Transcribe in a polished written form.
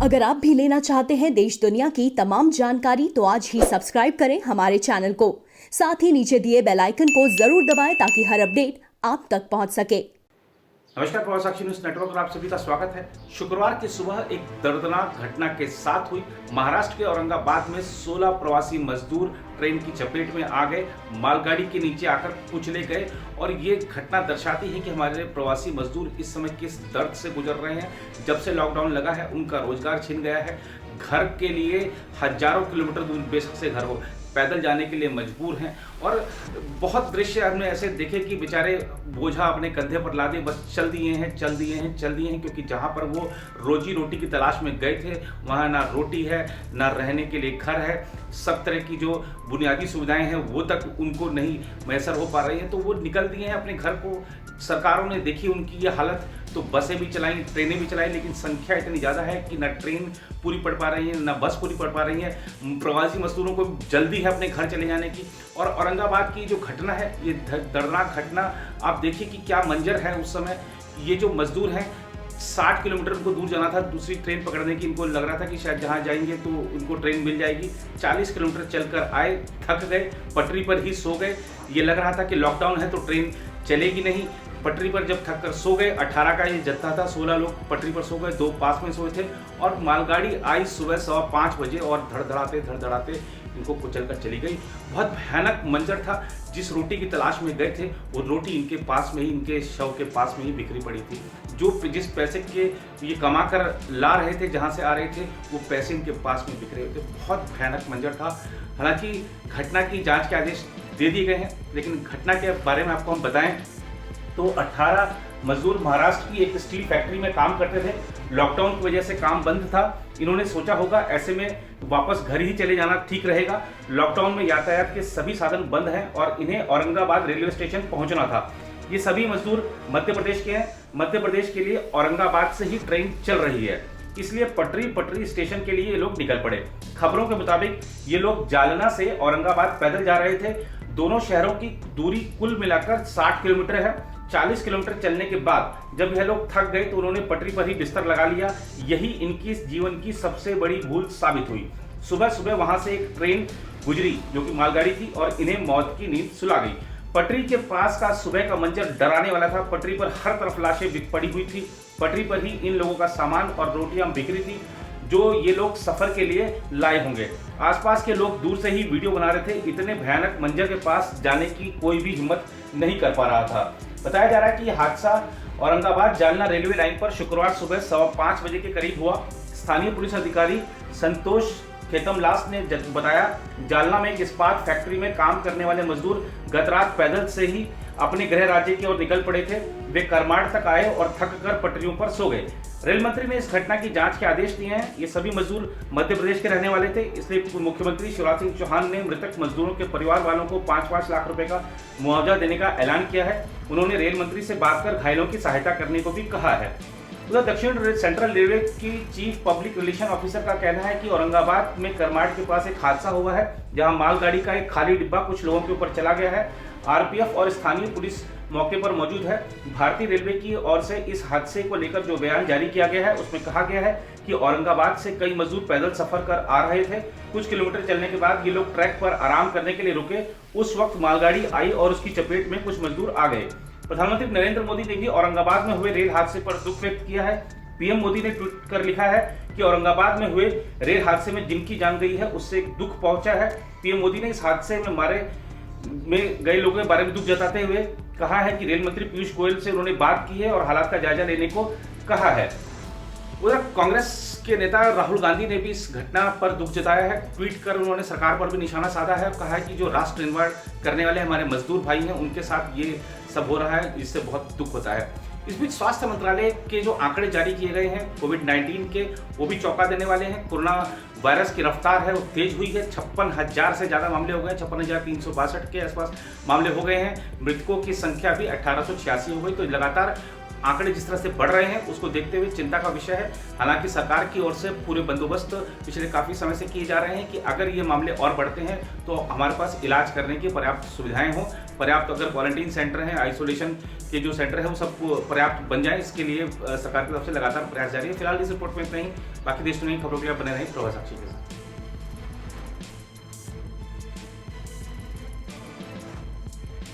अगर आप भी लेना चाहते हैं देश दुनिया की तमाम जानकारी तो आज ही सब्सक्राइब करें हमारे चैनल को। साथ ही नीचे दिए बेल आइकन को जरूर दबाएं ताकि हर अपडेट आप तक पहुंच सके। नमस्कार, प्रवास साक्षी न्यूज नेटवर्क पर आप सभी का स्वागत है। शुक्रवार की सुबह एक दर्दनाक घटना के साथ हुई। महाराष्ट्र के औरंगाबाद में 16 प्रवासी मजदूर ट्रेन की चपेट में आ गए, मालगाड़ी के नीचे आकर कुचले गए और ये घटना दर्शाती है कि हमारे प्रवासी मजदूर इस समय किस दर्द से गुजर रहे हैं। जब से लॉकडाउन लगा है उनका रोजगार छिन गया है, घर के लिए हजारों किलोमीटर दूर बेशक से घर हो, पैदल जाने के लिए मजबूर हैं और बहुत दृश्य हमने ऐसे देखे कि बेचारे बोझा अपने कंधे पर लादे बस चल दिए हैं क्योंकि जहाँ पर वो रोजी रोटी की तलाश में गए थे वहाँ ना रोटी है, ना रहने के लिए घर है। सब तरह की जो बुनियादी सुविधाएं हैं वो तक उनको नहीं मैसर हो पा रही हैं, तो वो निकल दिए हैं अपने घर को। सरकारों ने देखी उनकी ये हालत तो बसें भी चलाई, ट्रेनें भी चलाई, लेकिन संख्या इतनी ज़्यादा है कि ना ट्रेन पूरी पड़ पा रही है, ना बस पूरी पड़ पा रही है। प्रवासी मजदूरों को जल्दी है अपने घर चले जाने की। और औरंगाबाद की जो घटना है, ये दर्दनाक घटना, आप देखिए कि क्या मंजर है उस समय। ये जो मजदूर हैं 60 किलोमीटर उनको दूर जाना था दूसरी ट्रेन पकड़ने की। इनको लग रहा था कि शायद जहाँ जाएंगे तो उनको ट्रेन मिल जाएगी। 40 किलोमीटर चलकर आए, थक गए, पटरी पर ही सो गए। ये लग रहा था कि लॉकडाउन है तो ट्रेन चलेगी नहीं। पटरी पर जब थक कर सो गए, 18 का ये जत्था था, 16 लोग पटरी पर सो गए, 2 पास में सोए थे और मालगाड़ी आई सुबह 5:15 बजे और धड़धड़ाते इनको कुचल कर चली गई। बहुत भयानक मंजर था। जिस रोटी की तलाश में गए थे वो रोटी इनके पास में ही, इनके शव के पास में ही बिखरी पड़ी थी। जिस पैसे के ये कमा कर ला रहे थे, जहाँ से आ रहे थे, वो पैसे इनके पास में बिखरे हुए थे। बहुत भयानक मंजर था। हालांकि घटना की जाँच के आदेश दे दिए गए हैं, लेकिन घटना के बारे में आपको हम बताएं तो 18 मजदूर महाराष्ट्र की एक स्टील फैक्ट्री में काम करते थे। लॉकडाउन की वजह से काम बंद था। इन्होंने सोचा होगा ऐसे में वापस घर ही चले जाना ठीक रहेगा। लॉकडाउन में यातायात के सभी साधन बंद हैं और इन्हें औरंगाबाद रेलवे स्टेशन पहुंचना था। ये सभी मजदूर मध्य प्रदेश के हैं। मध्य प्रदेश के लिए औरंगाबाद से ही ट्रेन चल रही है, इसलिए पटरी स्टेशन के लिए ये लोग निकल पड़े। खबरों के मुताबिक ये लोग जालना से औरंगाबाद पैदल जा रहे थे। दोनों शहरों की दूरी कुल मिलाकर 60 किलोमीटर है। 40 किलोमीटर चलने के बाद जब यह लोग थक गए तो उन्होंने पटरी पर ही बिस्तर लगा लिया। यही इनकी जीवन की सबसे बड़ी भूल साबित हुई। सुबह वहां से एक ट्रेन गुजरी जो कि मालगाड़ी थी और इन्हें मौत की नींद सुला गई। पटरी के पास का सुबह का मंजर डराने वाला था। पटरी पर हर तरफ लाशें पड़ी हुई थी। पटरी पर ही इन लोगों का सामान और रोटियां बिखरी थी जो ये लोग सफर के लिए लाए होंगे। आसपास के लोग दूर से ही वीडियो बना रहे थे। इतने भयानक मंजर के पास जाने की कोई भी हिम्मत नहीं कर पा रहा था। बताया जा रहा है कि यह हादसा औरंगाबाद जालना रेलवे लाइन पर शुक्रवार सुबह 5:15 बजे के करीब हुआ। स्थानीय पुलिस अधिकारी संतोष खेतमलास ने बताया, जालना में एक इस्पात फैक्ट्री में काम करने वाले मजदूर गत रात पैदल से ही अपने गृह राज्य की ओर निकल पड़े थे। वे करमाड़ तक आए और थक कर पटरियों पर सो गए। रेल मंत्री ने इस घटना की जांच के आदेश दिए हैं। ये सभी मजदूर मध्य प्रदेश के रहने वाले थे, इसलिए मुख्यमंत्री शिवराज सिंह चौहान ने मृतक मजदूरों के परिवार वालों को 5-5 लाख रुपए का मुआवजा देने का ऐलान किया है। उन्होंने रेल मंत्री से बात कर घायलों की सहायता करने को भी कहा है। उधर दक्षिण सेंट्रल रेलवे की चीफ पब्लिक रिलेशन ऑफिसर का कहना है कि औरंगाबाद में करमाड़ के पास एक हादसा हुआ है, जहां मालगाड़ी का एक खाली डिब्बा कुछ लोगों के ऊपर चला गया है। आरपीएफ और स्थानीय पुलिस मौके पर मौजूद है। भारतीय रेलवे की ओर से इस हादसे को लेकर जो बयान जारी किया गया है उसमें कहा गया है कि औरंगाबाद से कई मजदूर पैदल सफर कर आ रहे थे। कुछ किलोमीटर चलने के बाद ये लोग ट्रैक पर आराम करने के लिए रुके। उस वक्त मालगाड़ी आई और उसकी चपेट में कुछ मजदूर आ गए। प्रधानमंत्री नरेंद्र मोदी ने भी औरंगाबाद में हुए रेल हादसे पर दुख व्यक्त किया है। पीएम मोदी ने ट्वीट कर लिखा है कि औरंगाबाद में हुए रेल हादसे में जिनकी जान गई है उससे दुख पहुंचा है। पीएम मोदी ने इस हादसे में मारे में गए लोगों के बारे में दुख जताते हुए कहा है कि रेल मंत्री पीयूष गोयल से उन्होंने बात की है और हालात का जायजा लेने को कहा है। उधर कांग्रेस के नेता राहुल गांधी ने भी इस घटना पर दुख जताया है। ट्वीट कर उन्होंने सरकार पर भी निशाना साधा है और कहा है कि जो राष्ट्र निर्माण करने वाले हमारे मजदूर भाई हैं उनके साथ ये सब हो रहा है, जिससे बहुत दुख होता है। इस बीच स्वास्थ्य मंत्रालय के जो आंकड़े जारी किए गए हैं कोविड-19 के, वो भी चौंका देने वाले हैं। कोरोना वायरस की रफ्तार है वो तेज हुई है। 56,000 से ज़्यादा मामले हो गए। 56,362 के आसपास मामले हो गए हैं। मृतकों की संख्या भी 1886 हो गई। तो लगातार आंकड़े जिस तरह से बढ़ रहे हैं उसको देखते हुए चिंता का विषय है। हालांकि सरकार की ओर से पूरे बंदोबस्त पिछले काफ़ी समय से किए जा रहे हैं कि अगर ये मामले और बढ़ते हैं तो हमारे पास इलाज करने की पर्याप्त सुविधाएं हों, पर्याप्त अगर क्वारंटीन सेंटर हैं, आइसोलेशन के जो सेंटर है वो सब पर्याप्त बन जाए, इसके लिए सरकार की तरफ से लगातार प्रयास जारी है। फिलहाल इस रिपोर्ट में इतना ही। बाकी देश दुनिया की खबरों के लिए बने रहें प्रभात साक्षी के साथ।